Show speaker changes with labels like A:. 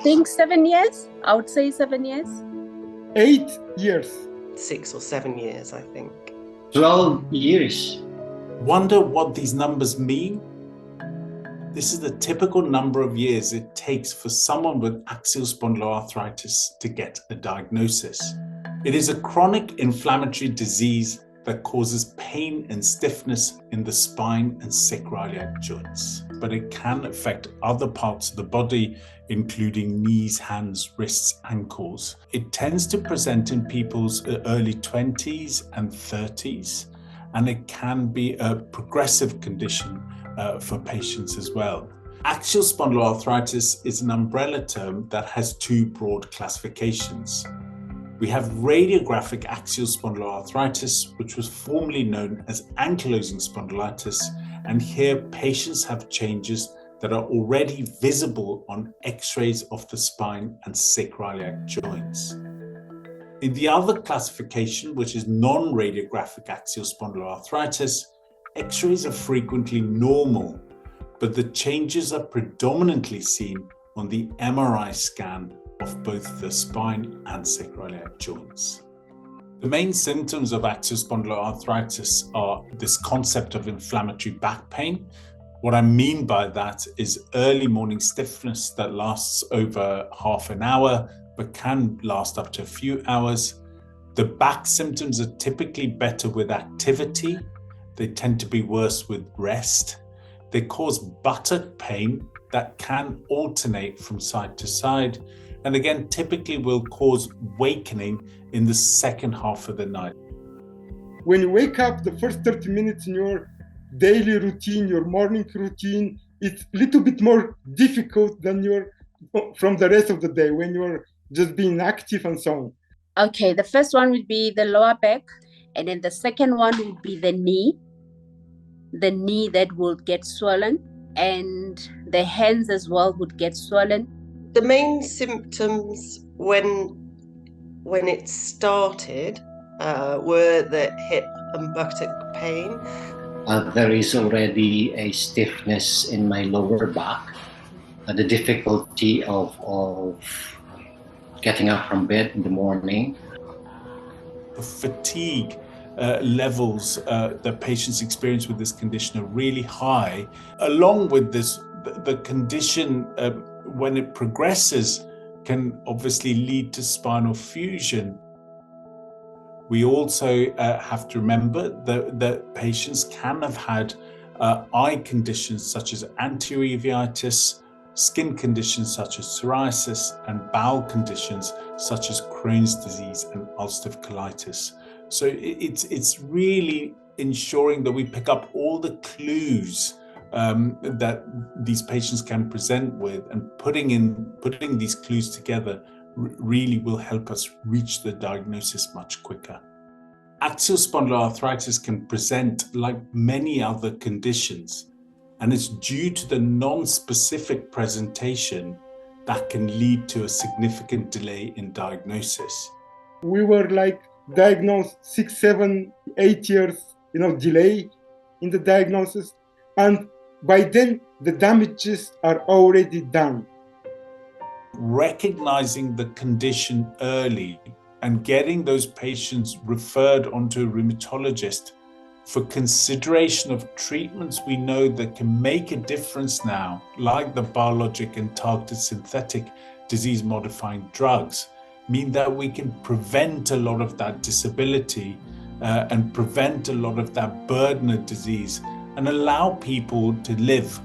A: think 7 years. I would say 7 years.
B: 8 years.
C: 6 or 7 years, I think.
D: 12 years.
E: Wonder what these numbers mean? This is the typical number of years it takes for someone with axial spondyloarthritis to get a diagnosis. It is a chronic inflammatory disease that causes pain and stiffness in the spine and sacroiliac joints, but it can affect other parts of the body, including knees, hands, wrists, ankles. It tends to present in people's early 20s and 30s, and it can be a progressive condition for patients as well. Axial spondyloarthritis is an umbrella term that has two broad classifications. We have radiographic axial spondyloarthritis, which was formerly known as ankylosing spondylitis, and here patients have changes that are already visible on X-rays of the spine and sacroiliac joints. In the other classification, which is non-radiographic axial spondyloarthritis, X-rays are frequently normal, but the changes are predominantly seen on the MRI scan of both the spine and sacroiliac joints. The main symptoms of axial spondyloarthritis are this concept of inflammatory back pain. What I mean by that is early morning stiffness that lasts over half an hour, but can last up to a few hours. The back symptoms are typically better with activity. They tend to be worse with rest. They cause buttock pain that can alternate from side to side, and again, typically will cause wakening in the second half of the night.
B: When you wake up, the first 30 minutes in your daily routine, your morning routine, it's a little bit more difficult than from the rest of the day when you're just being active and so on.
A: Okay, the first one would be the lower back, and then the second one would be the knee that will get swollen, and the hands as well would get swollen.
C: The main symptoms when it started were the hip and buttock pain.
D: There is already a stiffness in my lower back, the difficulty of getting up from bed in the morning.
E: The fatigue levels that patients experience with this condition are really high. Along with this, the condition, when it progresses, can obviously lead to spinal fusion. We also have to remember that patients can have had eye conditions such as anterior uveitis, skin conditions such as psoriasis, and bowel conditions such as Crohn's disease and ulcerative colitis. So it's really ensuring that we pick up all the clues that these patients can present with, and putting these clues together really will help us reach the diagnosis much quicker. Axial spondyloarthritis can present like many other conditions, and it's due to the non-specific presentation that can lead to a significant delay in diagnosis.
B: We were diagnosed 6, 7, 8 years, delay in the diagnosis, and by then the damages are already done.
E: Recognizing the condition early and getting those patients referred onto a rheumatologist for consideration of treatments we know that can make a difference now, like the biologic and targeted synthetic disease-modifying drugs, mean that we can prevent a lot of that disability and prevent a lot of that burden of disease and allow people to live